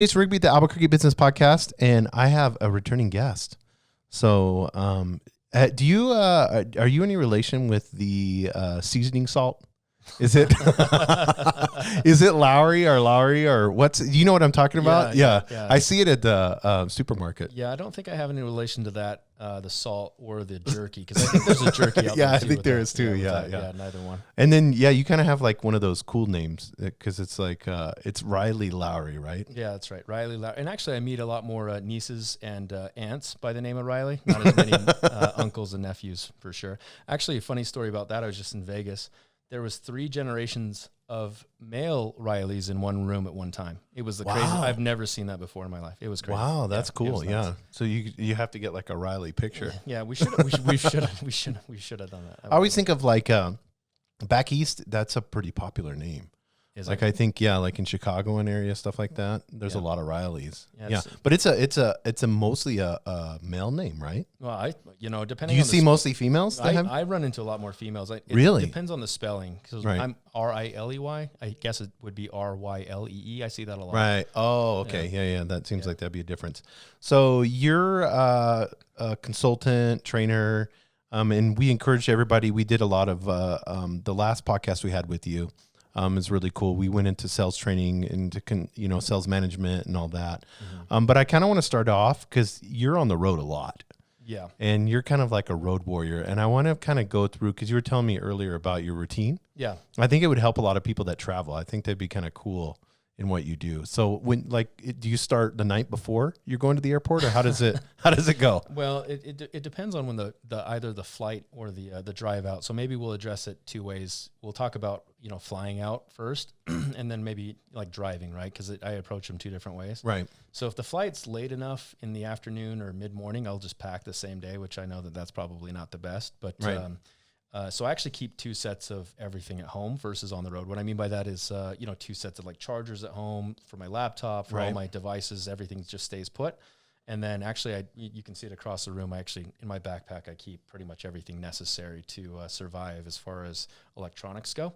It's Rigby, the Albuquerque Business Podcast, and I have a returning guest. So, do you are you any relation with the seasoning salt? Is it is it Lowry or what's? You know what I'm talking about? Yeah. I see it at the supermarket. Yeah, I don't think I have any relation to that, the salt or the jerky, because I think there's a jerky out Yeah, there I too. think there is too. Yeah, Yeah. neither one. And then you kind of have like one of those cool names because it's like it's Riley Lowry, right? Yeah, that's right, Riley. And actually, I meet a lot more nieces and aunts by the name of Riley. Not as many uncles and nephews for sure. Actually, a funny story about that. I was just in Vegas. There was 3 generations of male Rileys in one room at one time. It was the crazy. I've never seen that before in my life. It was crazy. Wow, that's cool. Yeah. So you have to get like a Riley picture. Yeah, we should have done that. I always think of like back east. That's a pretty popular name. Like I think like in Chicago and area stuff like that. There's a lot of Rileys. Yeah, but it's a mostly a male name, right? Well, depending. Do you see mostly females? I run into a lot more females. It really depends on the spelling. Because I'm Riley. I guess it would be Ryelee. I see that a lot. Right. Oh, okay. Yeah. That seems like that'd be a difference. So you're a consultant, trainer, and we encouraged everybody. We did a lot of the last podcast we had with you. Is really cool. We went into sales training, into sales management and all that. Mm-hmm. But I kind of want to start off because you're on the road a lot. Yeah. And you're kind of like a road warrior. And I want to kind of go through, because you were telling me earlier about your routine. Yeah. I think it would help a lot of people that travel. I think that'd be kind of cool in what you do. So do you start the night before you're going to the airport, or how does it go? Well, it depends on when the either the flight or the drive out. So maybe we'll address it 2 ways. We'll talk about flying out first, and then maybe like driving, right? Because I approach them 2 different ways. Right. So if the flight's late enough in the afternoon or mid morning, I'll just pack the same day, which I know that's probably not the best, but. Right. So I actually keep 2 sets of everything at home versus on the road. What I mean by that is, 2 sets of like chargers at home for my laptop, for all my devices, everything just stays put. And then actually, you can see it across the room. In my backpack, I keep pretty much everything necessary to survive as far as electronics go.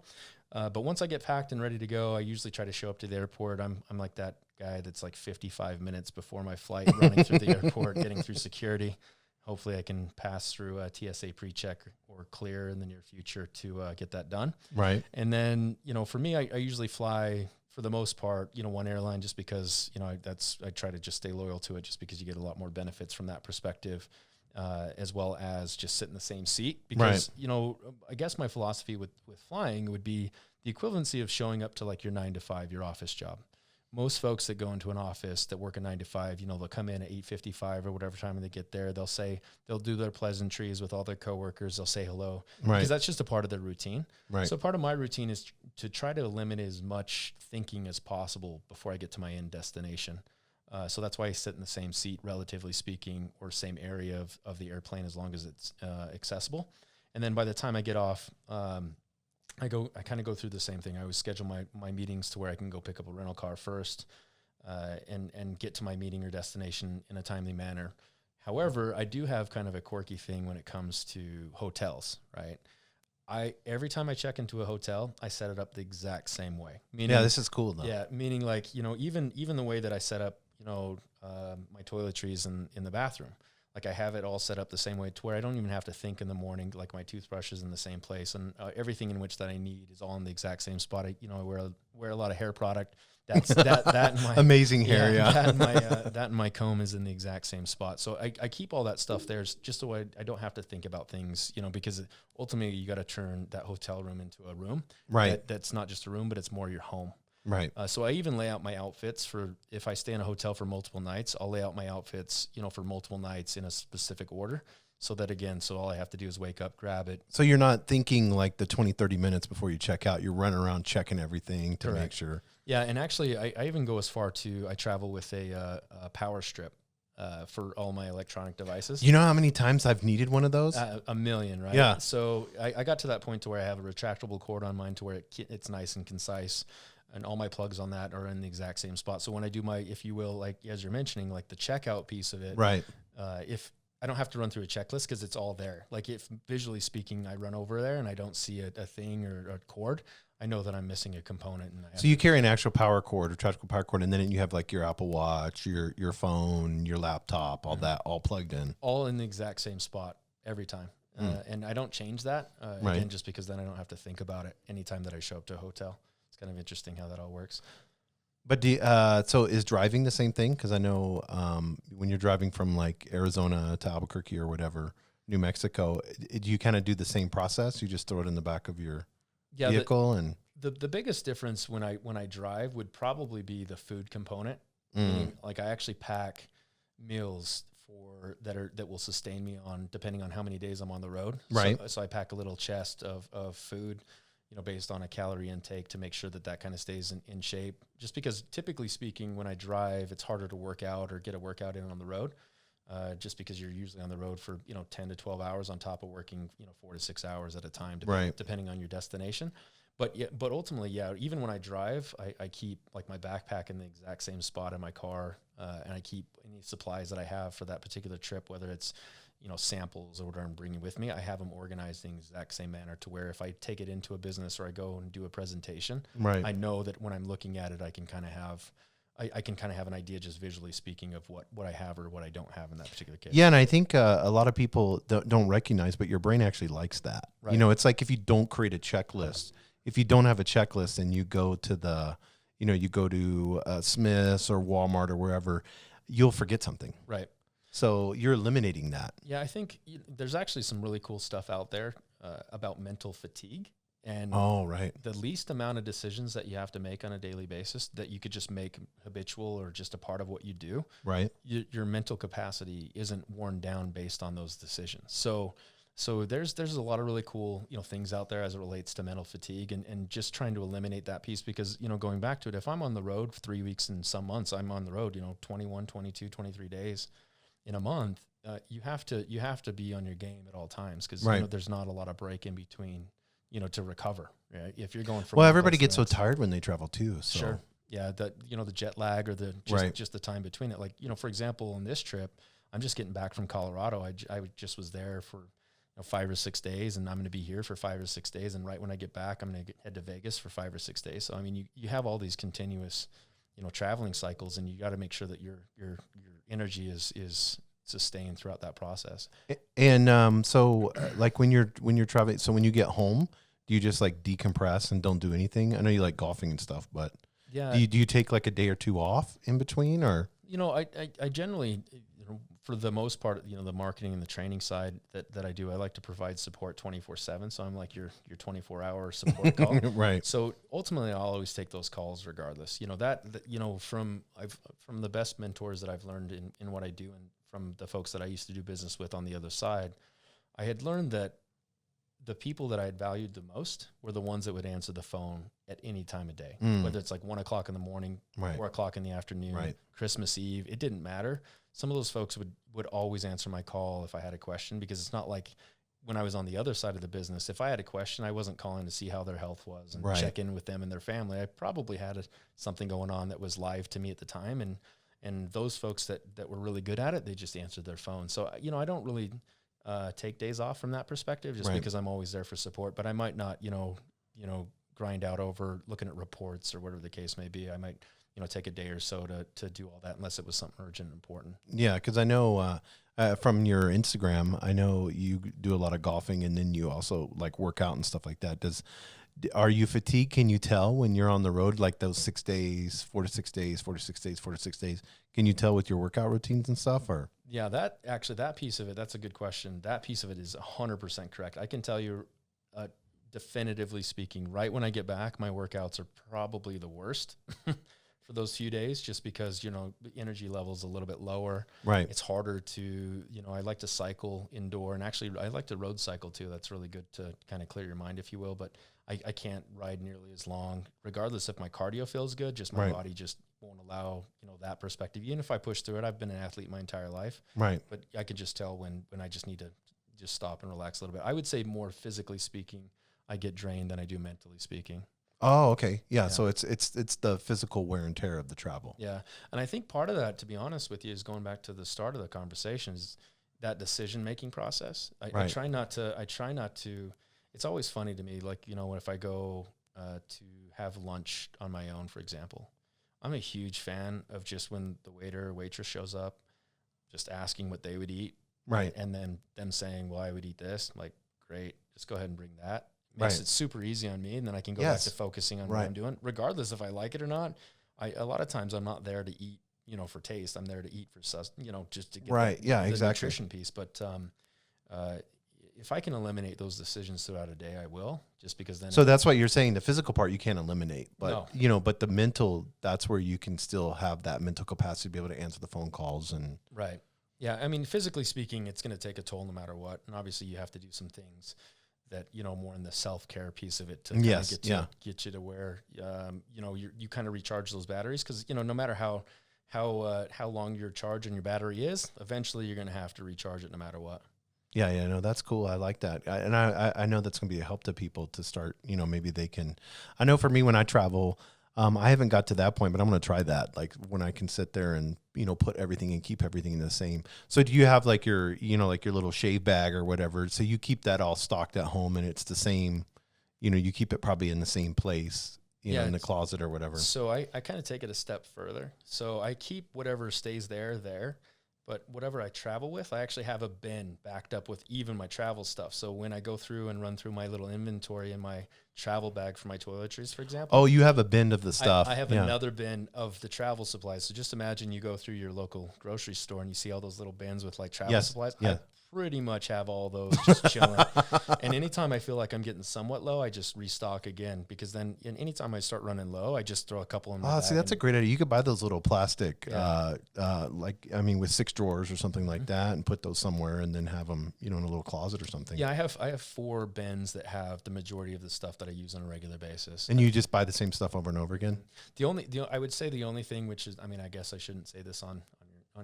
But once I get packed and ready to go, I usually try to show up to the airport. I'm like that guy that's like 55 minutes before my flight, running through the airport, getting through security. Hopefully I can pass through a TSA pre-check or clear in the near future to get that done. Right. And then, for me, I usually fly for the most part, one airline, just because, I try to just stay loyal to it, just because you get a lot more benefits from that perspective, as well as just sit in the same seat. Because, I guess my philosophy with flying would be the equivalency of showing up to like your 9 to 5, your office job. Most folks that go into an office that work a 9 to 5, they'll come in at 8:55 or whatever time they get there. They'll do their pleasantries with all their coworkers. They'll say hello, because that's just a part of their routine. Right. So part of my routine is to try to eliminate as much thinking as possible before I get to my end destination. So that's why I sit in the same seat, relatively speaking, or same area of the airplane, as long as it's accessible. And then by the time I get off, I kind of go through the same thing. I always schedule my meetings to where I can go pick up a rental car first, and get to my meeting or destination in a timely manner. However, I do have kind of a quirky thing when it comes to hotels, right? Every time I check into a hotel, I set it up the exact same way. Meaning, this is cool though. Yeah, meaning like, even the way that I set up, my toiletries in the bathroom. Like I have it all set up the same way to where I don't even have to think in the morning. Like my toothbrush is in the same place, and everything in which that I need is all in the exact same spot. I wear a lot of hair product. That and my amazing hair. Yeah. That and my comb is in the exact same spot. So I keep all that stuff there just so I don't have to think about things. Because ultimately you got to turn that hotel room into a room. Right. That's not just a room, but it's more your home. Right. So I even lay out my outfits for, if I stay in a hotel for multiple nights, I'll lay out my outfits, for multiple nights in a specific order. So that so all I have to do is wake up, grab it. So you're not thinking like the 20, 30 minutes before you check out. You're running around checking everything to make sure. Yeah. And actually I even go as far to, I travel with a power strip for all my electronic devices. You know how many times I've needed one of those? A million, right? Yeah. So I got to that point to where I have a retractable cord on mine to where it's nice and concise. And all my plugs on that are in the exact same spot. So when I do my, if you will, like as you're mentioning, like the checkout piece of it, right? If I don't have to run through a checklist because it's all there. Like if visually speaking, I run over there and I don't see a thing or a cord, I know that I'm missing a component. And so you carry an actual power cord or chargeable power cord, and then you have like your Apple Watch, your phone, your laptop, all that all plugged in. All in the exact same spot every time. And I don't change that, again, just because then I don't have to think about it anytime that I show up to a hotel. It's kind of interesting how that all works. But so is driving the same thing? Because I know when you're driving from like Arizona to Albuquerque or whatever, New Mexico, do you kind of do the same process? You just throw it in the back of your vehicle? And the biggest difference when I drive would probably be the food component. Meaning, like I actually pack meals that will sustain me on depending on how many days I'm on the road. Right. So I pack a little chest of food, based on a calorie intake to make sure that kind of stays in shape. Just because typically speaking, when I drive, it's harder to work out or get a workout in on the road. Just because you're usually on the road for 10 to 12 hours on top of working 4 to 6 hours at a time, depending on your destination. But ultimately, even when I drive, I keep like my backpack in the exact same spot in my car, and I keep any supplies that I have for that particular trip, whether it's samples or whatever I'm bringing with me. I have them organized in the exact same manner to where if I take it into a business or I go and do a presentation, I know that when I'm looking at it, I can kind of have an idea, just visually speaking, of what I have or what I don't have in that particular case. Yeah, and I think a lot of people don't recognize, but your brain actually likes that. Right. It's like if you don't create a checklist, if you don't have a checklist and you go to Smith's or Walmart or wherever, you'll forget something. Right. So you're eliminating that. Yeah, I think there's actually some really cool stuff out there about mental fatigue. And the least amount of decisions that you have to make on a daily basis that you could just make habitual or just a part of what you do. Right. Your mental capacity isn't worn down based on those decisions. So there's a lot of really cool, things out there as it relates to mental fatigue and just trying to eliminate that piece because, going back to it, if I'm on the road for 3 weeks and some months, I'm on the road, 21, 22, 23 days in a month, you have to be on your game at all times because there's not a lot of break in between, to recover. Right? If you're going from everybody gets so tired when they travel too. So. Sure. Yeah. The jet lag or just the time between it. Like, for example, on this trip, I'm just getting back from Colorado. I just was there for 5 or 6 days, and I'm going to be here for 5 or 6 days. And right when I get back, I'm going to head to Vegas for 5 or 6 days. So, I mean, you have all these continuous, traveling cycles, and you got to make sure that your energy is sustained throughout that process. And so like when you're traveling, so when you get home, do you just like decompress and don't do anything? I know you like golfing and stuff, but do you take like a day or two off in between, or? I generally, for the most part, the marketing and the training side that I do, I like to provide support 24/7. So I'm like your 24-hour support call. Right. So ultimately, I'll always take those calls regardless. From the best mentors that I've learned in what I do, and from the folks that I used to do business with on the other side, I had learned that the people that I had valued the most were the ones that would answer the phone at any time of day, whether it's like 1 o'clock in the morning, 4 o'clock in the afternoon, Christmas Eve, it didn't matter. Some of those folks would always answer my call if I had a question, because it's not like when I was on the other side of the business, if I had a question, I wasn't calling to see how their health was and check in with them and their family. I probably had something going on that was live to me at the time. And those folks that were really good at it, they just answered their phone. So, I don't really take days off from that perspective just because I'm always there for support, but I might not, grind out over looking at reports or whatever the case may be. I might, take a day or so to do all that unless it was something urgent and important. Yeah. Cause I know, from your Instagram, I know you do a lot of golfing and then you also like work out and stuff like that. Are you fatigued? Can you tell when you're on the road, like those 6 days, 4 to 6 days, 4 to 6 days, 4 to 6 days? Can you tell with your workout routines and stuff, or? Yeah, that piece of it, that's a good question. That piece of it is 100% correct. I can tell you, definitively speaking, right when I get back, my workouts are probably the worst for those few days, just because, the energy level is a little bit lower. Right. It's harder to, I like to cycle indoor, and actually I like to road cycle too. That's really good to kind of clear your mind, if you will, but I can't ride nearly as long, regardless if my cardio feels good, just my body just won't allow, that perspective. Even if I push through it, I've been an athlete my entire life. Right. But I can just tell when I just need to just stop and relax a little bit. I would say more physically speaking, I get drained than I do mentally speaking. Oh, okay. Yeah. So it's the physical wear and tear of the travel. Yeah. And I think part of that, to be honest with you, is going back to the start of the conversation, is that decision-making process. I try not to, it's always funny to me, like, if I go to have lunch on my own, for example. I'm a huge fan of just when the waiter or waitress shows up, just asking what they would eat. Right. And then them saying, well, I would eat this. I'm like, great, just go ahead and bring that. Makes it super easy on me. And then I can go back to focusing on what I'm doing, regardless if I like it or not. A lot of times I'm not there to eat, for taste. I'm there to eat for, just to get the nutrition piece. But if I can eliminate those decisions throughout a day, I will, just because then. So that's what you're saying. The physical part you can't eliminate, but but the mental, that's where you can still have that mental capacity to be able to answer the phone calls and. Right. Yeah. I mean, physically speaking, it's going to take a toll no matter what. And obviously you have to do some things that, more in the self-care piece of it to get you to where, you kind of recharge those batteries. Cause no matter how long your charge on your battery is, eventually you're going to have to recharge it no matter what. Yeah, no, that's cool. I like that. I know that's going to be a help to people to start, maybe they can, I know for me when I travel, I haven't got to that point, but I'm going to try that. Like when I can sit there and, put everything and keep everything the same. So do you have like your, like your little shave bag or whatever? So you keep that all stocked at home and it's the same, you keep it probably in the same place, in the closet or whatever. So I kind of take it a step further. So I keep whatever stays there. But whatever I travel with, I actually have a bin backed up with even my travel stuff. So when I go through and run through my little inventory in my travel bag for my toiletries, for example. Oh, you have a bin of the stuff. I have another bin of the travel supplies. So just imagine you go through your local grocery store and you see all those little bins with like travel supplies. Yeah. I pretty much have all those just chilling. And anytime I feel like I'm getting somewhat low, I just restock again, because then anytime I start running low, I just throw a couple in my bag. See, that's a great idea. You could buy those little plastic, with 6 drawers or something like that, and put those somewhere and then have them, in a little closet or something. Yeah, I have 4 bins that have the majority of the stuff that I use on a regular basis. And you just buy the same stuff over and over again? I would say the only thing, which is, I guess I shouldn't say this on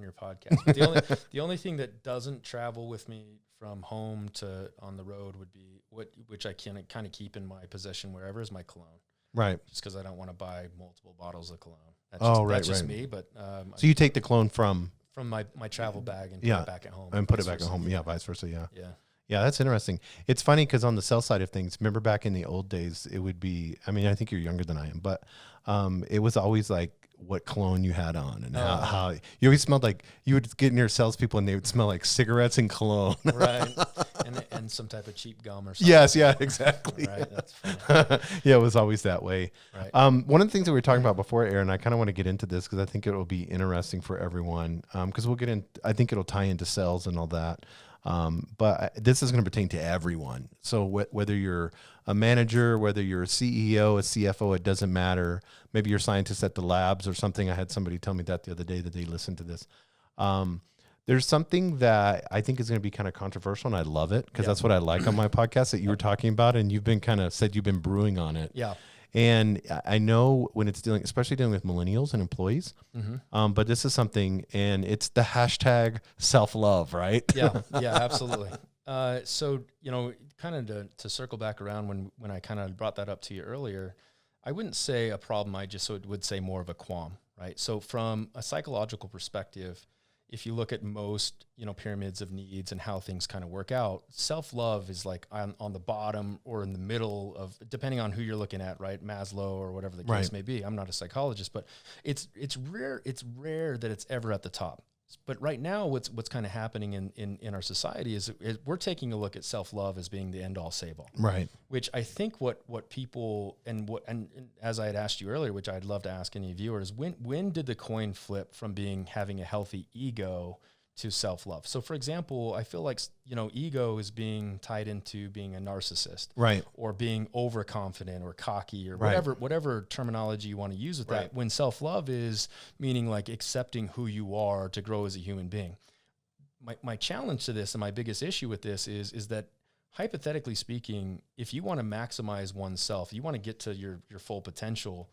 your podcast, but the only thing that doesn't travel with me from home to on the road would be which I can kind of keep in my possession wherever, is my cologne. Right. Just because I don't want to buy multiple bottles of cologne. That's just me. But so you take the cologne from my travel bag and put it back at home. And put it back at home. Yeah, vice versa. Yeah. Yeah. Yeah, that's interesting. It's funny because on the sell side of things, remember back in the old days, it would be, I think you're younger than I am, but it was always like what cologne you had on and how you always smelled like, you would get near salespeople and they would smell like cigarettes and cologne. Right. And some type of cheap gum or something. Yes, yeah, exactly. Right, that's funny. Yeah, it was always that way. Right. One of the things that we were talking about before, Aaron, I kind of want to get into this because I think it will be interesting for everyone, because we'll get in, I think it'll tie into sales and all that. But this is going to pertain to everyone. So whether you're a manager, whether you're a CEO, a CFO, it doesn't matter. Maybe you're a scientist at the labs or something. I had somebody tell me that the other day that they listened to this. There's something that I think is going to be kind of controversial, and I love it because that's what I like on my podcast that you were talking about, and you've been kind of said you've been brewing on it. Yeah. And I know when it's especially dealing with millennials and employees, but this is something, and it's the hashtag self-love, right? Yeah, absolutely. So, kind of to circle back around when I kind of brought that up to you earlier, I wouldn't say a problem, I just would say more of a qualm, right? So from a psychological perspective, if you look at most, pyramids of needs and how things kind of work out, self-love is like on the bottom or in the middle of, depending on who you're looking at, right? Maslow or whatever the case may be. I'm not a psychologist, but it's rare that it's ever at the top. But right now, what's kind of happening in our society is we're taking a look at self-love as being the end-all, save-all. Right. Which I think what people, and as I had asked you earlier, which I'd love to ask any viewers, when did the coin flip from having a healthy ego to self-love? So for example, I feel like, ego is being tied into being a narcissist, right? Or being overconfident or cocky or whatever terminology you want to use with that, when self-love is meaning like accepting who you are to grow as a human being. My challenge to this and my biggest issue with this is that hypothetically speaking, if you want to maximize oneself, you want to get to your full potential,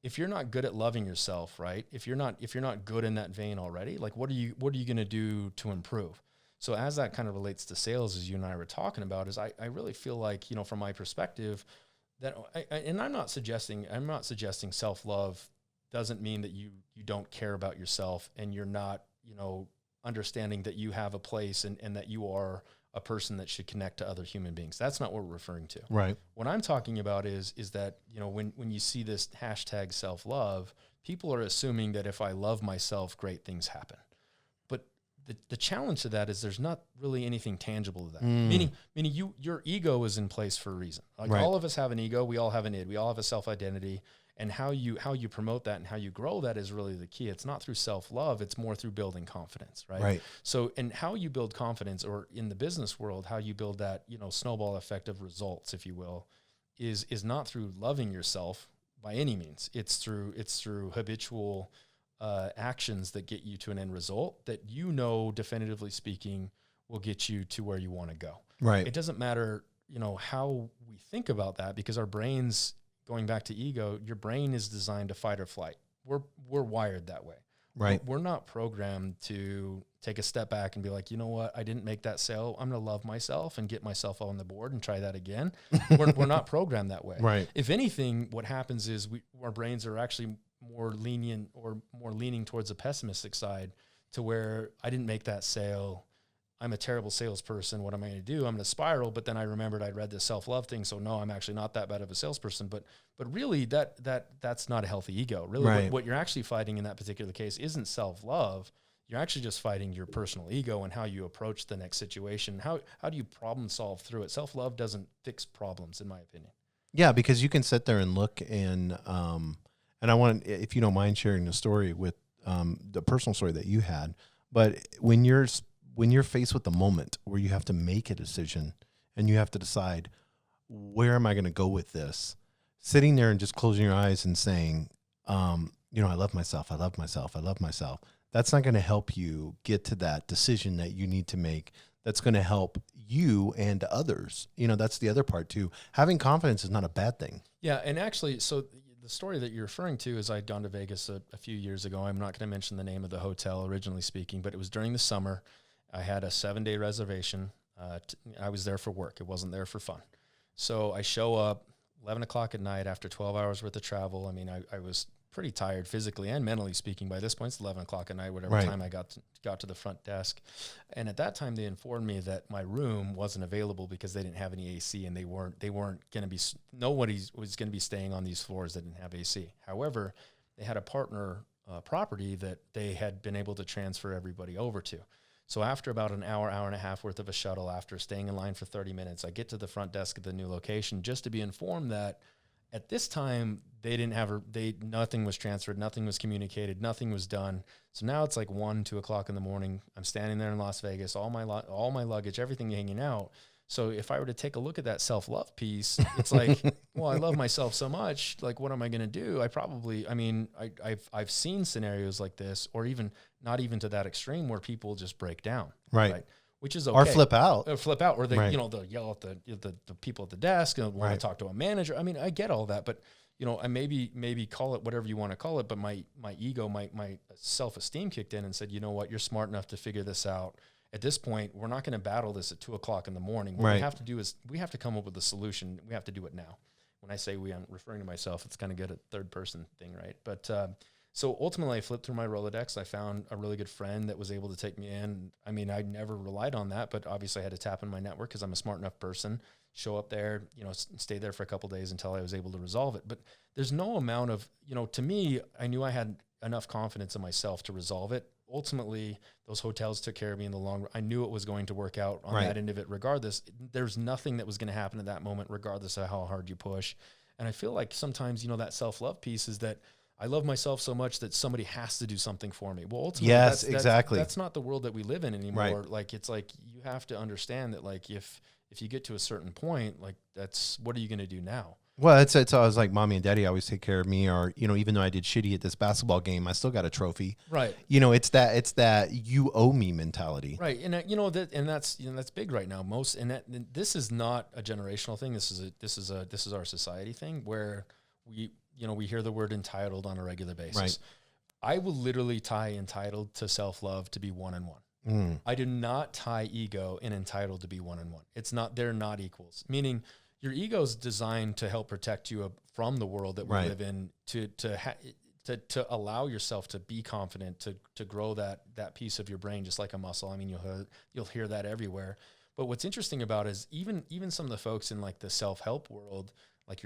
if you're not good at loving yourself, right? If you're not good in that vein already, like what are you going to do to improve? So as that kind of relates to sales, as you and I were talking about, is I really feel like, from my perspective that, and I'm not suggesting self-love doesn't mean that you don't care about yourself and you're not, understanding that you have a place and that you are a person that should connect to other human beings. That's not what we're referring to. Right. What I'm talking about is that, you know, when you see this hashtag self-love, people are assuming that if I love myself, great things happen. But the challenge to that is there's not really anything tangible to that. Meaning your ego is in place for a reason. Like Right. all of us have an ego, we all have an id, we all have a self-identity. And how you promote that and how you grow that is really the key. It's not through self-love, it's more through building confidence, right? Right. So, and how you build confidence, or in the business world, how you build that, you know, snowball effect of results, if you will, is not through loving yourself by any means. It's through habitual actions that get you to an end result that, you know, definitively speaking, will get you to where you want to go. Right. It doesn't matter, you know, how we think about that, because our brains, going back to ego, your brain is designed to fight or flight. We're wired that way. Right. We're not programmed to take a step back and be like, you know what, I didn't make that sale, I'm going to love myself and get myself on the board and try that again. We're not programmed that way. Right. If anything, what happens is our brains are actually more lenient or more leaning towards the pessimistic side, to where I didn't make that sale, I'm a terrible salesperson, what am I going to do? I'm going to spiral. But then I remembered I'd read this self-love thing, so no, I'm actually not that bad of a salesperson. But really, that's not a healthy ego. Really, Right. what you're actually fighting in that particular case isn't self-love. You're actually just fighting your personal ego and how you approach the next situation. How do you problem solve through it? Self-love doesn't fix problems, in my opinion. Yeah, because you can sit there and look and I want, if you don't mind sharing the story with the personal story that you had, but when you're faced with the moment where you have to make a decision and you have to decide, where am I going to go with this? Sitting there and just closing your eyes and saying, you know, I love myself. I love myself. I love myself. That's not going to help you get to that decision that you need to make. That's going to help you and others. You know, that's the other part too. Having confidence is not a bad thing. Yeah. And actually, so the story that you're referring to is, I'd gone to Vegas a few years ago. I'm not going to mention the name of the hotel, originally speaking, but it was during the summer. I had a 7-day reservation. I was there for work. It wasn't there for fun. So I show up 11 o'clock at night after 12 hours worth of travel. I mean, I was pretty tired physically and mentally speaking by this point. It's 11 o'clock at night, whatever Right. time I got to the front desk. And at that time, they informed me that my room wasn't available because they didn't have any AC, and they weren't going to be, nobody was going to be staying on these floors that didn't have AC. However, they had a partner property that they had been able to transfer everybody over to. So after about an hour and a half worth of a shuttle, after staying in line for 30 minutes, I get to the front desk of the new location just to be informed that at this time they didn't have, nothing was transferred, nothing was communicated, nothing was done. So now it's like 1, 2 o'clock in the morning. I'm standing there in Las Vegas, all my luggage, everything hanging out. So if I were to take a look at that self-love piece, it's like, well, I love myself so much. Like, what am I going to do? I've seen scenarios like this, or even not even to that extreme, where people just break down, Right. Which is okay. Or flip out. Or they, Right. you know, they'll yell at the people at the desk and want Right. to talk to a manager. I mean, I get all that, but you know, I maybe call it whatever you want to call it, but my ego, my self-esteem kicked in and said, you know what, you're smart enough to figure this out. At this point, we're not going to battle this at 2 o'clock in the morning. What Right. we have to do is we have to come up with a solution. We have to do it now. When I say we, I'm referring to myself. It's kind of good at third person thing, right? But so ultimately, I flipped through my Rolodex. I found a really good friend that was able to take me in. I mean, I never relied on that, but obviously I had to tap in my network because I'm a smart enough person. Show up there, you know, stay there for a couple of days until I was able to resolve it. But there's no amount of, you know, to me, I knew I had enough confidence in myself to resolve it. Ultimately, those hotels took care of me in the long run. I knew it was going to work out on Right. that end of it regardless. There's nothing that was going to happen at that moment, regardless of how hard you push. And I feel like sometimes, you know, that self-love piece is that I love myself so much that somebody has to do something for me. Well, ultimately, Yes, exactly. That's not the world that we live in anymore. Right. Like, it's like you have to understand that, like, if you get to a certain point, like, that's, what are you going to do now? Well, it's I was like, mommy and daddy always take care of me, or, you know, even though I did shitty at this basketball game, I still got a trophy. Right. You know, it's that you owe me mentality. Right. And you know that's big right now. This is not a generational thing. This is our society thing, where we hear the word entitled on a regular basis. Right. I will literally tie entitled to self-love to be one and one. I do not tie ego and entitled to be one and one. They're not equals. Meaning, your ego is designed to help protect you from the world that we Right. live in, to allow yourself to be confident, to grow that piece of your brain, just like a muscle. I mean, you'll hear that everywhere. But what's interesting about it is even some of the folks in like the self-help world, like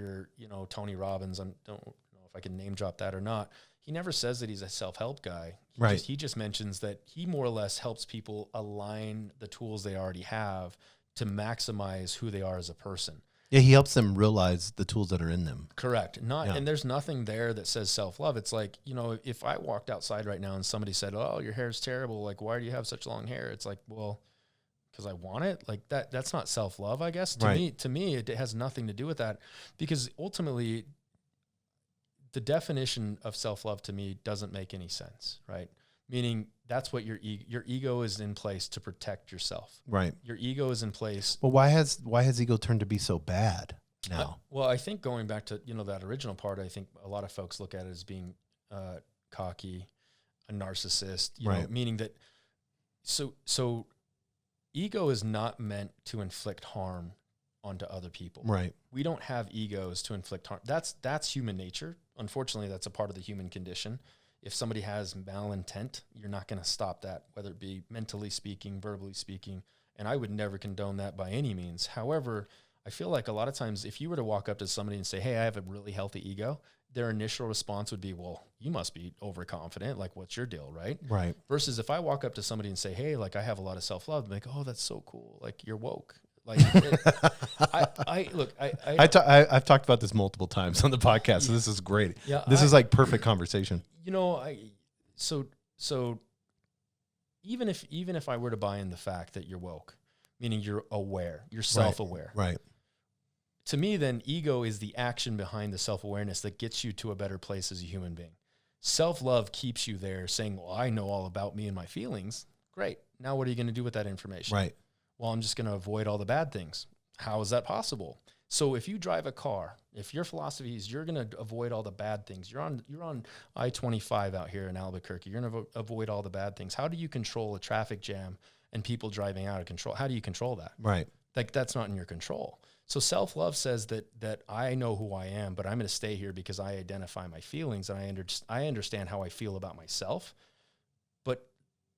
Tony Robbins, I don't know if I can name drop that or not. He never says that he's a self-help guy. He just mentions that he more or less helps people align the tools they already have to maximize who they are as a person. Yeah, he helps them realize the tools that are in them. Correct. And there's nothing there that says self-love. It's like, if I walked outside right now and somebody said, "Oh, your hair's terrible. Like, why do you have such long hair?" It's like, well, because I want it. Like that's not self-love, I guess. To me, it has nothing to do with that, because ultimately the definition of self-love to me doesn't make any sense, right? Meaning that's what your ego is in place to protect yourself. Right. Your ego is in place. Well, why has ego turned to be so bad now? Well, I think going back to, that original part, I think a lot of folks look at it as being cocky, a narcissist, meaning that so ego is not meant to inflict harm onto other people. Right. We don't have egos to inflict harm. That's human nature. Unfortunately, that's a part of the human condition. If somebody has malintent, you're not going to stop that, whether it be mentally speaking, verbally speaking. And I would never condone that by any means. However, I feel like a lot of times if you were to walk up to somebody and say, "Hey, I have a really healthy ego," their initial response would be, "Well, you must be overconfident. Like, what's your deal?" Right. Right. Versus if I walk up to somebody and say, "Hey, like I have a lot of self-love," I'm like, "Oh, that's so cool. Like you're woke." Like, I've talked about this multiple times on the podcast, so this is great. Yeah, this is like perfect conversation. So even if I were to buy in the fact that you're woke, meaning you're aware, you're self-aware, right? To me, then ego is the action behind the self-awareness that gets you to a better place as a human being. Self-love keeps you there, saying, "Well, I know all about me and my feelings." Great. Now, what are you going to do with that information? Right. Well, I'm just going to avoid all the bad things. How is that possible? So if you drive a car, if your philosophy is you're going to avoid all the bad things, you're on I-25 out here in Albuquerque, you're going to avoid all the bad things. How do you control a traffic jam and people driving out of control? How do you control that? Right. Like that's not in your control. So self-love says that I know who I am, but I'm going to stay here because I identify my feelings and I understand how I feel about myself, but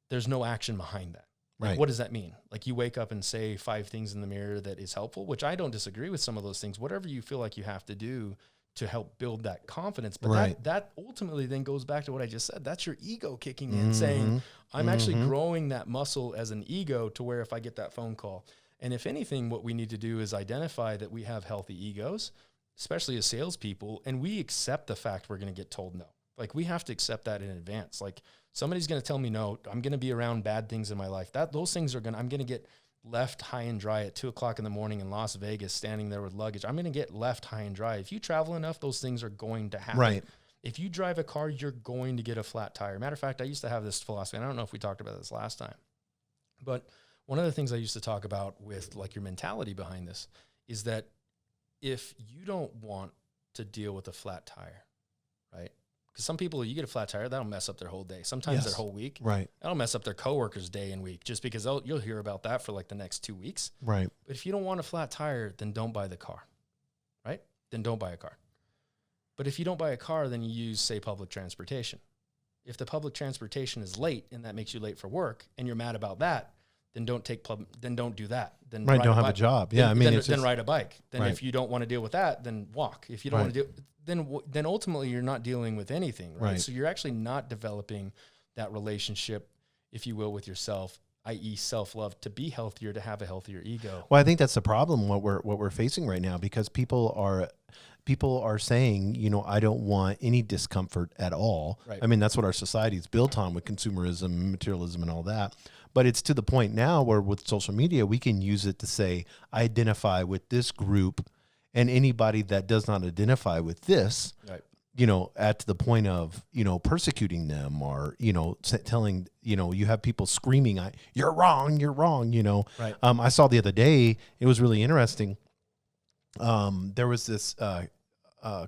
there's no action behind that. Like, right. What does that mean? Like you wake up and say 5 things in the mirror that is helpful, which I don't disagree with some of those things, whatever you feel like you have to do to help build that confidence. But that ultimately then goes back to what I just said. That's your ego kicking in, saying, I'm actually growing that muscle as an ego to where if I get that phone call. And if anything, what we need to do is identify that we have healthy egos, especially as salespeople, and we accept the fact we're going to get told no. Like we have to accept that in advance. Like somebody's going to tell me no, I'm going to be around bad things in my life. Those things I'm going to get left high and dry at 2:00 in the morning in Las Vegas, standing there with luggage. I'm going to get left high and dry. If you travel enough, those things are going to happen. Right. If you drive a car, you're going to get a flat tire. Matter of fact, I used to have this philosophy, and I don't know if we talked about this last time, but one of the things I used to talk about with like your mentality behind this is that if you don't want to deal with a flat tire, right? Because some people, you get a flat tire, that'll mess up their whole day. Sometimes their whole week. Right. That'll mess up their coworkers' day and week just because you'll hear about that for like the next 2 weeks. Right. But if you don't want a flat tire, then don't buy the car, right? Then don't buy a car. But if you don't buy a car, then you use, say, public transportation. If the public transportation is late and that makes you late for work and you're mad about that, then don't do that. Then don't have a job. Yeah. Then ride a bike. Then if you don't want to deal with that, then walk. If you don't want to do, then ultimately you're not dealing with anything, right? So you're actually not developing that relationship, if you will, with yourself, i.e. self-love, to be healthier, to have a healthier ego. Well, I think that's the problem, what we're facing right now, because people are saying, I don't want any discomfort at all. Right. I mean, that's what our society is built on with consumerism, materialism, and all that. But it's to the point now where with social media, we can use it to say, I identify with this group, and anybody that does not identify with this, right, at the point of, persecuting them or, telling, you have people screaming, you're wrong, Right. I saw the other day, it was really interesting. There was this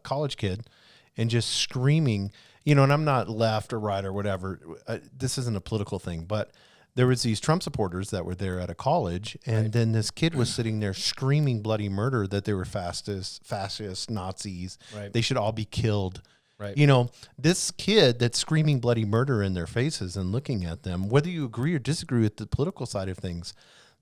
college kid and just screaming, and I'm not left or right or whatever. This isn't a political thing, but there was these Trump supporters that were there at a college, and then this kid was sitting there screaming bloody murder, that they were fascist Nazis. Right. They should all be killed. Right. This kid that's screaming bloody murder in their faces and looking at them, whether you agree or disagree with the political side of things,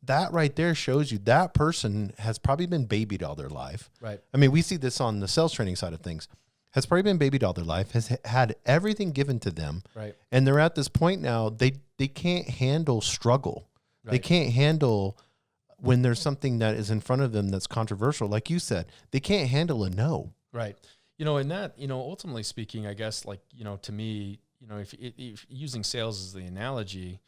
that right there shows you that person has probably been babied all their life. Right. I mean, we see this on the sales training side of things. Has probably been babied all their life, has had everything given to them. Right. And they're at this point now, they can't handle struggle. Right. They can't handle when there's something that is in front of them that's controversial. Like you said, they can't handle a no. Right. You know, and that, you know, ultimately speaking, I guess, like, you know, to me, you know, if using sales as the analogy,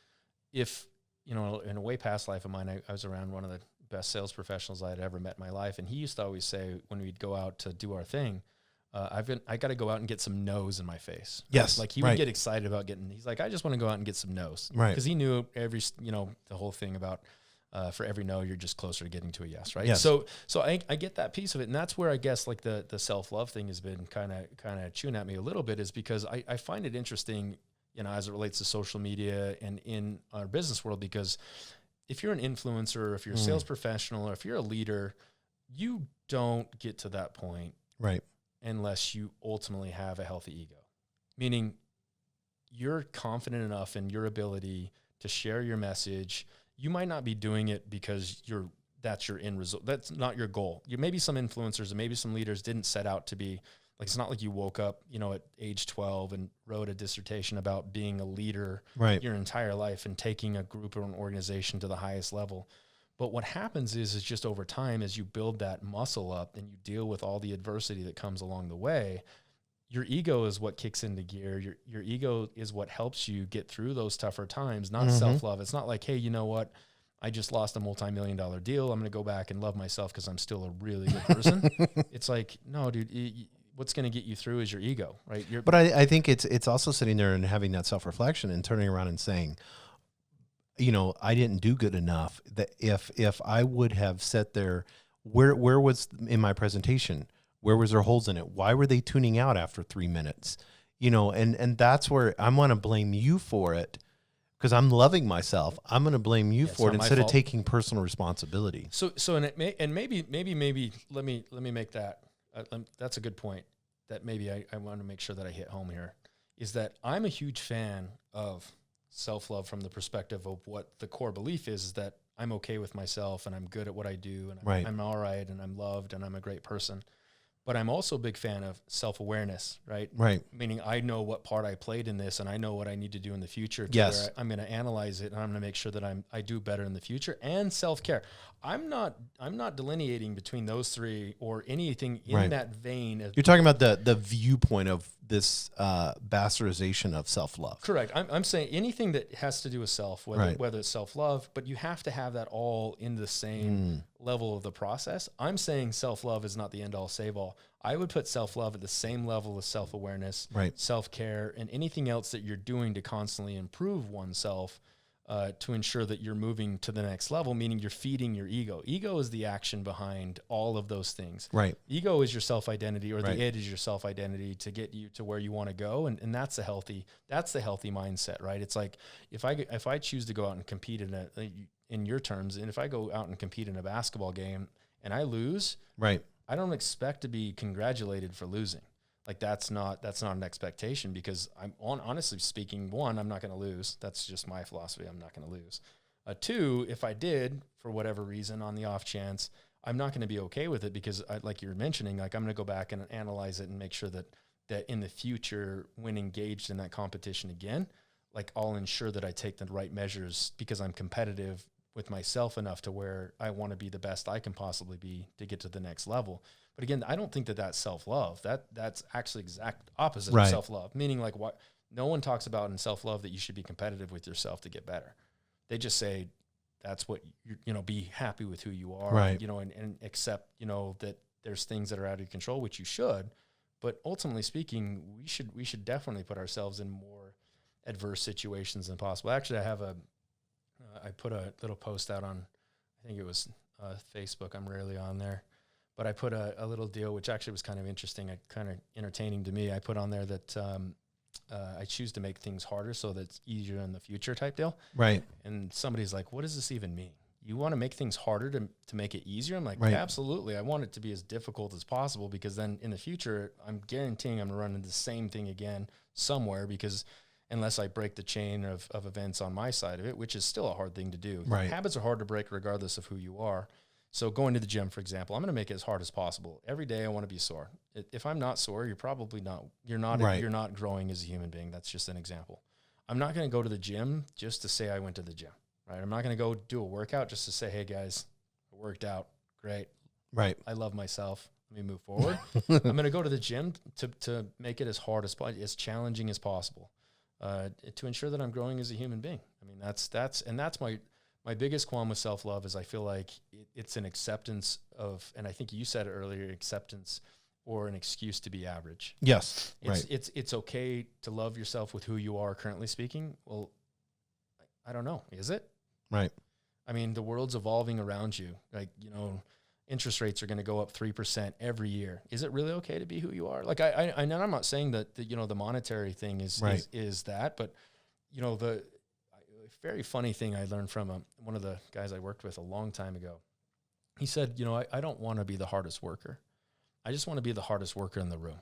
if, you know, in a way past life of mine, I was around one of the best sales professionals I had ever met in my life. And he used to always say, when we'd go out to do our thing, I got to go out and get some no's in my face. Yes. Like he would get excited about he's like, I just want to go out and get some no's. Right. Because he knew you know, the whole thing about, for every no, you're just closer to getting to a yes. Right. Yes. So I get that piece of it. And that's where I guess like the self-love thing has been kind of chewing at me a little bit, is because I find it interesting, you know, as it relates to social media and in our business world, because if you're an influencer, if you're a sales professional, or if you're a leader, you don't get to that point. Right. Unless you ultimately have a healthy ego, meaning you're confident enough in your ability to share your message. You might not be doing it because that's your end result. That's not your goal. Maybe some influencers and maybe some leaders didn't set out to be like, it's not like you woke up, you know, at age 12 and wrote a dissertation about being a leader your entire life and taking a group or an organization to the highest level. But what happens is just over time, as you build that muscle up and you deal with all the adversity that comes along the way, your ego is what kicks into gear. Your ego is what helps you get through those tougher times, not self-love. It's not like, hey, you know what? I just lost a multi-million-dollar deal. I'm going to go back and love myself because I'm still a really good person. It's like, no, dude, what's going to get you through is your ego, right? But I think it's also sitting there and having that self-reflection and turning around and saying, you know, I didn't do good enough. That if I would have sat there, where was in my presentation? Where was there holes in it? Why were they tuning out after 3 minutes? You know, and that's where I'm going to blame you for it, because I'm loving myself. I'm going to blame you for it instead of taking personal responsibility. So maybe let me make that. That's a good point. That maybe I want to make sure that I hit home here, is that I'm a huge fan of self-love from the perspective of what the core belief is that I'm okay with myself and I'm good at what I do and I'm all right and I'm loved and I'm a great person. But I'm also a big fan of self-awareness, right? Right. Meaning I know what part I played in this and I know what I need to do in the future. Yes. I'm going to analyze it and I'm going to make sure that I do better in the future. And self-care. I'm not delineating between those three or anything in that vein. You're talking about the viewpoint of this bastardization of self-love. Correct. I'm saying anything that has to do with self, whether it's self-love, but you have to have that all in the same level of the process. I'm saying self-love is not the end-all, save-all. I would put self-love at the same level as self-awareness, self-care, and anything else that you're doing to constantly improve oneself to ensure that you're moving to the next level, meaning you're feeding your ego. Ego is the action behind all of those things. Right. Ego is your self-identity, or the id is your self-identity to get you to where you want to go. And that's the healthy mindset, right? It's like, if I choose to go out and compete in your terms, and if I go out and compete in a basketball game and I lose, I don't expect to be congratulated for losing. Like that's not an expectation, because honestly speaking, one, I'm not going to lose. That's just my philosophy. I'm not going to lose. Two, if I did for whatever reason on the off chance, I'm not going to be okay with it, because like you're mentioning, like I'm going to go back and analyze it and make sure that in the future, when engaged in that competition again, like I'll ensure that I take the right measures, because I'm competitive with myself enough to where I want to be the best I can possibly be to get to the next level. But again, I don't think that that's self-love. That's actually exact opposite of self-love, meaning like what no one talks about in self-love, that you should be competitive with yourself to get better. They just say that's what be happy with who you are, and accept, that there's things that are out of your control, which you should. But ultimately speaking, we should definitely put ourselves in more adverse situations than possible. Actually, I put a little post out on, I think it was Facebook. I'm rarely on there, but I put a little deal, which actually was kind of interesting, kind of entertaining to me. I put on there that I choose to make things harder so that it's easier in the future type deal. Right. And somebody's like, what does this even mean? You want to make things harder to make it easier? I'm like, absolutely. I want it to be as difficult as possible, because then in the future, I'm guaranteeing I'm going to run into the same thing again somewhere, because unless I break the chain of events on my side of it, which is still a hard thing to do. Right. Habits are hard to break regardless of who you are. So going to the gym, for example, I'm going to make it as hard as possible. Every day I want to be sore. If I'm not sore, you're probably not, you're not growing as a human being. That's just an example. I'm not going to go to the gym just to say I went to the gym, right? I'm not going to go do a workout just to say, hey guys, I worked out. Great. Right. I love myself. Let me move forward. I'm going to go to the gym to make it as hard as challenging as possible, to ensure that I'm growing as a human being. I mean, that's my biggest qualm with self-love is I feel like it's an acceptance of, and I think you said it earlier, acceptance or an excuse to be average. Yes. It's okay to love yourself with who you are currently speaking. Well, I don't know. Is it? Right. I mean, the world's evolving around you. Like, interest rates are going to go up 3% every year. Is it really okay to be who you are? Like, I know I'm not saying that the monetary thing is that, but the very funny thing I learned from one of the guys I worked with a long time ago. He said, I don't want to be the hardest worker. I just want to be the hardest worker in the room.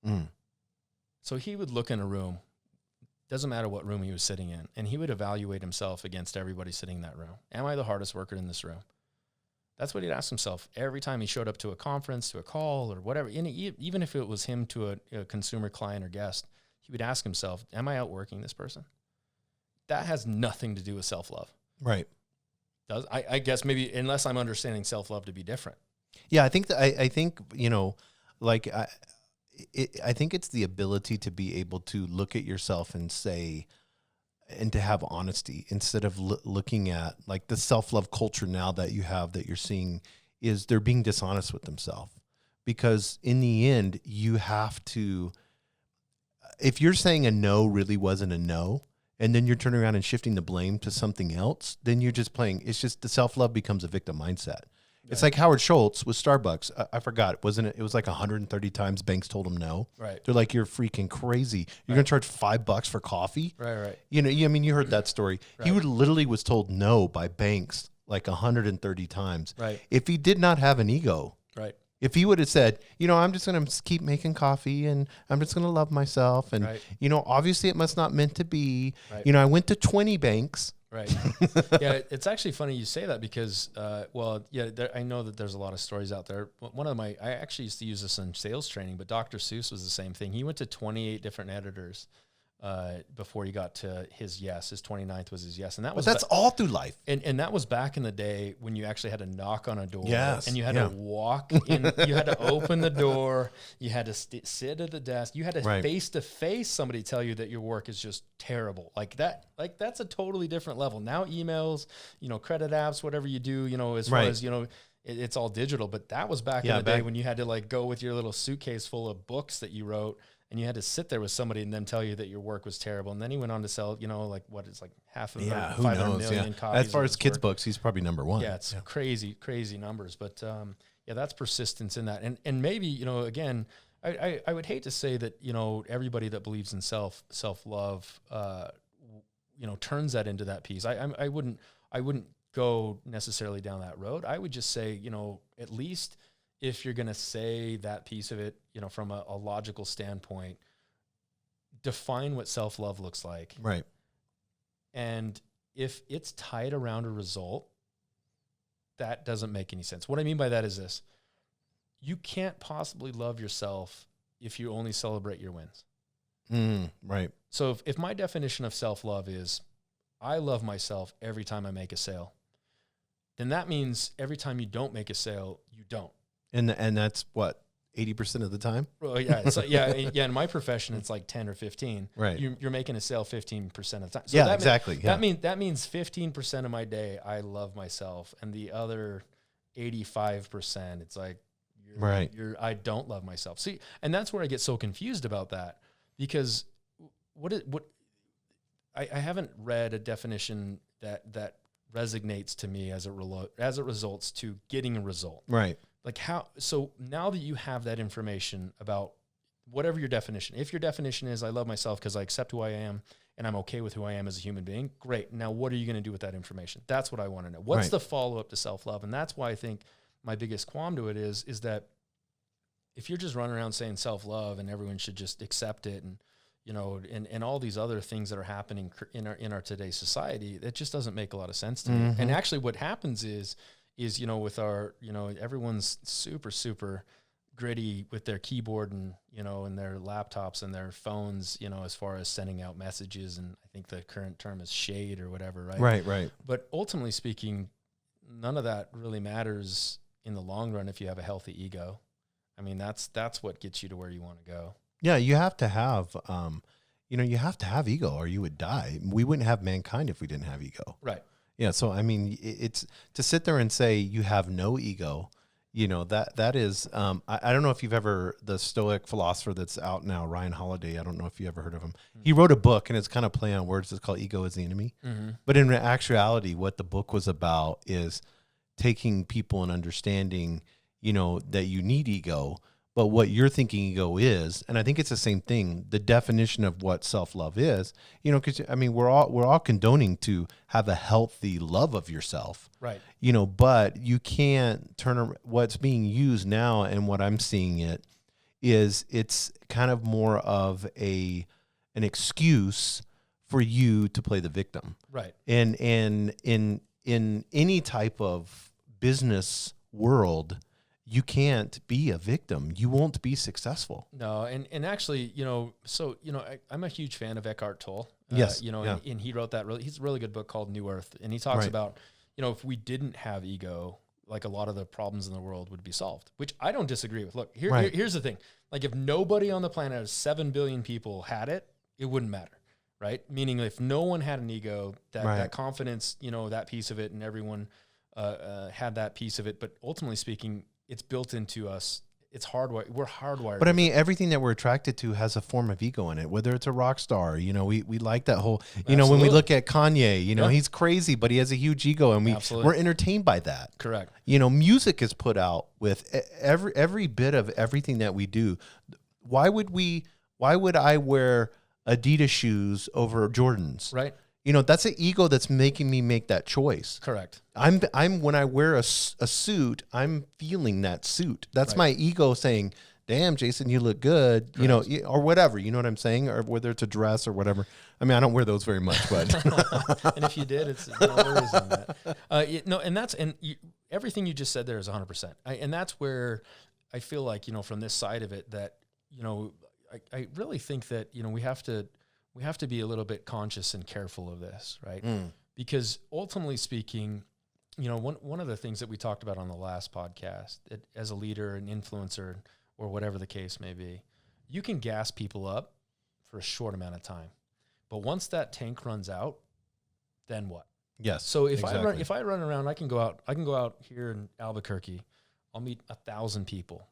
Mm. So he would look in a room, doesn't matter what room he was sitting in, and he would evaluate himself against everybody sitting in that room. Am I the hardest worker in this room? That's what he'd ask himself every time he showed up to a conference, to a call, or whatever. Even if it was him to a consumer client or guest, he would ask himself, am I outworking this person? That has nothing to do with self-love. Right. I guess maybe unless I'm understanding self-love to be different. Yeah, I think I think I think it's the ability to be able to look at yourself and say, and to have honesty instead of looking at like the self-love culture now that you're seeing is they're being dishonest with themselves, because in the end you have to, if you're saying a no really wasn't a no, and then you're turning around and shifting the blame to something else, then you're just playing. It's just the self-love becomes a victim mindset. Right. It's like Howard Schultz with Starbucks. I forgot, wasn't it? It was like 130 times banks told him no. Right. They're like, you're freaking crazy. You're going to charge $5 for coffee. Right. You heard that story. Right. He literally was told no by banks like 130 times. Right. If he did not have an ego. Right. If he would have said, I'm just going to keep making coffee and I'm just going to love myself. And, obviously it must not meant to be, I went to 20 banks. Right. Yeah. It's actually funny you say that because, I know that there's a lot of stories out there. I actually used to use this in sales training, but Dr. Seuss was the same thing. He went to 28 different editors before he got to his yes. His 29th was his yes. And that's all through life. And that was back in the day when you actually had to knock on a door. Yes. And you had to walk in, you had to open the door. You had to sit at the desk. You had to face-to-face somebody tell you that your work is just terrible. That's a totally different level. Now emails, credit apps, whatever you do, as far as, it's all digital. But that was back in the day when you had to go with your little suitcase full of books that you wrote. And you had to sit there with somebody and then tell you that your work was terrible. And then he went on to sell, half of 500 million copies. As far as kids' books, he's probably number one. Yeah, it's crazy numbers. But that's persistence in that. And maybe, again, I would hate to say that, everybody that believes in self-love, turns that into that piece. I wouldn't go necessarily down that road. I would just say, at least if you're going to say that piece of it, from a logical standpoint, define what self-love looks like. Right. And if it's tied around a result, that doesn't make any sense. What I mean by that is this: you can't possibly love yourself if you only celebrate your wins. Right. So if my definition of self-love is I love myself every time I make a sale, then that means every time you don't make a sale, you don't. And that's what, 80% of the time? Well, yeah, it's in my profession, it's like 10 or 15. Right. You're making a sale 15% of the time. So exactly. That means 15% of my day I love myself, and the other 85%, it's like I don't love myself. See, and that's where I get so confused about that, because I haven't read a definition that resonates to me as it results to getting a result. Right. So now that you have that information about whatever your definition, if your definition is I love myself because I accept who I am and I'm okay with who I am as a human being, great. Now, what are you going to do with that information? That's what I want to know. What's the follow-up to self-love? And that's why I think my biggest qualm to it is that if you're just running around saying self-love and everyone should just accept it and, and all these other things that are happening in our today's society, it just doesn't make a lot of sense to me. And actually what happens is, with our, everyone's super, super gritty with their keyboard and, and their laptops and their phones, as far as sending out messages. And I think the current term is shade or whatever, right? Right. But ultimately speaking, none of that really matters in the long run if you have a healthy ego. I mean, that's what gets you to where you want to go. Yeah, you have to have, you have to have ego or you would die. We wouldn't have mankind if we didn't have ego. Right. Yeah. So, I mean, it's to sit there and say you have no ego, that is, I don't know if you've ever, the Stoic philosopher that's out now, Ryan Holiday, I don't know if you ever heard of him. He wrote a book and it's kind of play on words. It's called Ego is the Enemy. But in actuality, what the book was about is taking people and understanding, that you need ego, but what you're thinking ego is, and I think it's the same thing, the definition of what self-love is, because I mean, we're all condoning to have a healthy love of yourself. Right. But you can't what's being used now, and what I'm seeing it's kind of more of an excuse for you to play the victim. Right. And in any type of business world, you can't be a victim. You won't be successful. No, and actually, I'm a huge fan of Eckhart Tolle. Yes. And he wrote he's a really good book called New Earth. And he talks about, if we didn't have ego, like a lot of the problems in the world would be solved, which I don't disagree with. Look, here's the thing. Like if nobody on the planet, 7 billion people had it, it wouldn't matter. Right. Meaning if no one had an ego, that confidence, that piece of it, and everyone had that piece of it. But ultimately speaking, it's built into us. It's hardwired. We're hardwired. But I mean, everything that we're attracted to has a form of ego in it, whether it's a rock star, we like that whole, when we look at Kanye, he's crazy, but he has a huge ego and we're entertained by that. Correct. Music is put out with every bit of everything that we do. Why would I wear Adidas shoes over Jordans? Right. That's an ego that's making me make that choice. Correct. I'm when I wear a suit, I'm feeling that suit. That's my ego saying, "Damn, Jason, you look good," or whatever. You know what I'm saying? Or whether it's a dress or whatever. I mean, I don't wear those very much, but and if you did, it's no worries on that. Everything you just said there is 100%. And that's where I feel like from this side of it that I really think that we have to be a little bit conscious and careful of this, right? Because ultimately speaking, one of the things that we talked about on the last podcast, as a leader, an influencer, or whatever the case may be, you can gas people up for a short amount of time. But once that tank runs out, then what? Yes. So if I run around, I can go out here in Albuquerque, I'll meet 1,000 people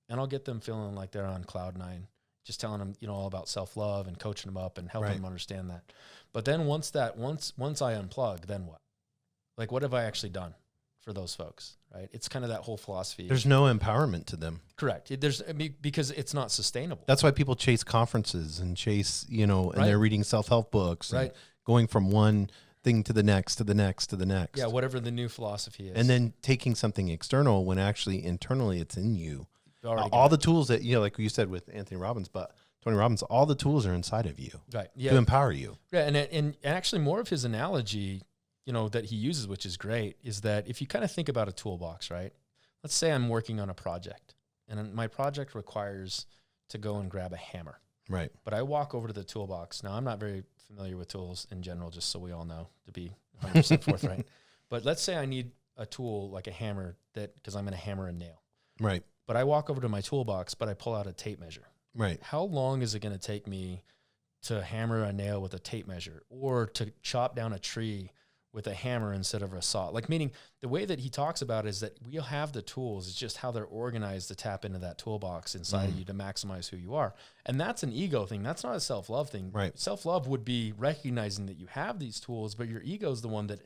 and I'll get them feeling like they're on cloud 9. Just telling them, all about self-love and coaching them up and helping them understand that. But then once I unplug, then what? Like, what have I actually done for those folks, right? It's kind of that whole philosophy. There's no empowerment to them. Correct. Because it's not sustainable. That's why people chase conferences and chase, and they're reading self-help books and going from one thing to the next, to the next, to the next. Yeah, whatever the new philosophy is. And then taking something external when actually internally it's in you. All the tools that, like you said with Tony Robbins, all the tools are inside of you to empower you. Yeah. And actually more of his analogy, that he uses, which is great, is that if you kind of think about a toolbox, right? Let's say I'm working on a project and my project requires to go and grab a hammer. Right. But I walk over to the toolbox. Now I'm not very familiar with tools in general, just so we all know, to be 100% forthright. But let's say I need a tool like a hammer because I'm going to hammer a nail. Right. But I walk over to my toolbox, but I pull out a tape measure. Right. How long is it going to take me to hammer a nail with a tape measure or to chop down a tree with a hammer instead of a saw? Like, meaning the way that he talks about it is that we'll have the tools. It's just how they're organized to tap into that toolbox inside of you to maximize who you are. And that's an ego thing. That's not a self-love thing. Right. Self-love would be recognizing that you have these tools, but your ego is the one that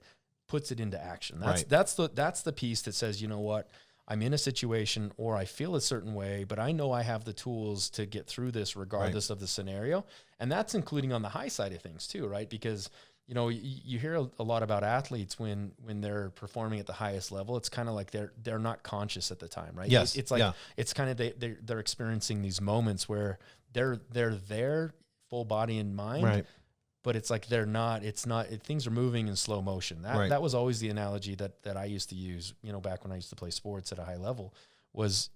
puts it into action. That's the piece that says, you know what? I'm in a situation or I feel a certain way, but I know I have the tools to get through this regardless of the scenario. And that's including on the high side of things too, right? Because, you hear a lot about athletes when they're performing at the highest level, it's kind of like they're not conscious at the time, right? Yes. It's like, it's kind of, they're experiencing these moments where they're there full body and mind. Right. But it's like things are moving in slow motion. That was always the analogy that I used to use, back when I used to play sports at a high level, was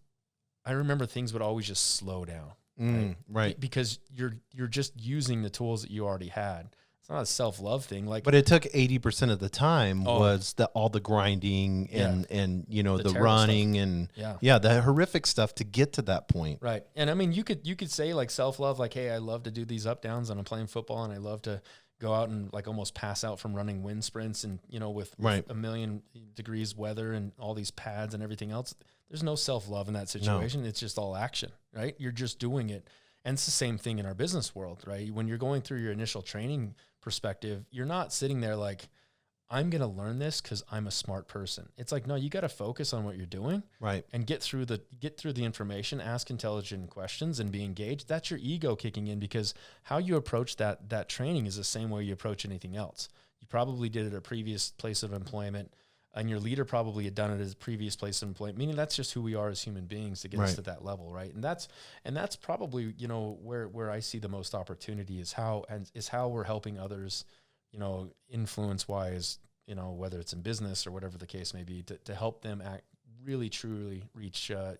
I remember things would always just slow down. Right. Because you're just using the tools that you already had. It's not a self-love thing. But it took 80% of the time was all the grinding and the running stuff. and the horrific stuff to get to that point. Right. And I mean, you could say like self-love, like, hey, I love to do these up downs and I'm playing football and I love to go out and like almost pass out from running wind sprints and, with a million degrees weather and all these pads and everything else. There's no self-love in that situation. No. It's just all action, right? You're just doing it. And it's the same thing in our business world, right? When you're going through your initial training perspective, you're not sitting there like, I'm going to learn this because I'm a smart person. It's like, no, you got to focus on what you're doing, right? And get through the information, ask intelligent questions, and be engaged. That's your ego kicking in, because how you approach that training is the same way you approach anything else. You probably did it at a previous place of employment, and your leader probably had done it at a previous place of employment, meaning that's just who we are as human beings to get us to that level, right? And that's probably, where I see the most opportunity is how we're helping others, influence-wise, whether it's in business or whatever the case may be, to help them really truly reach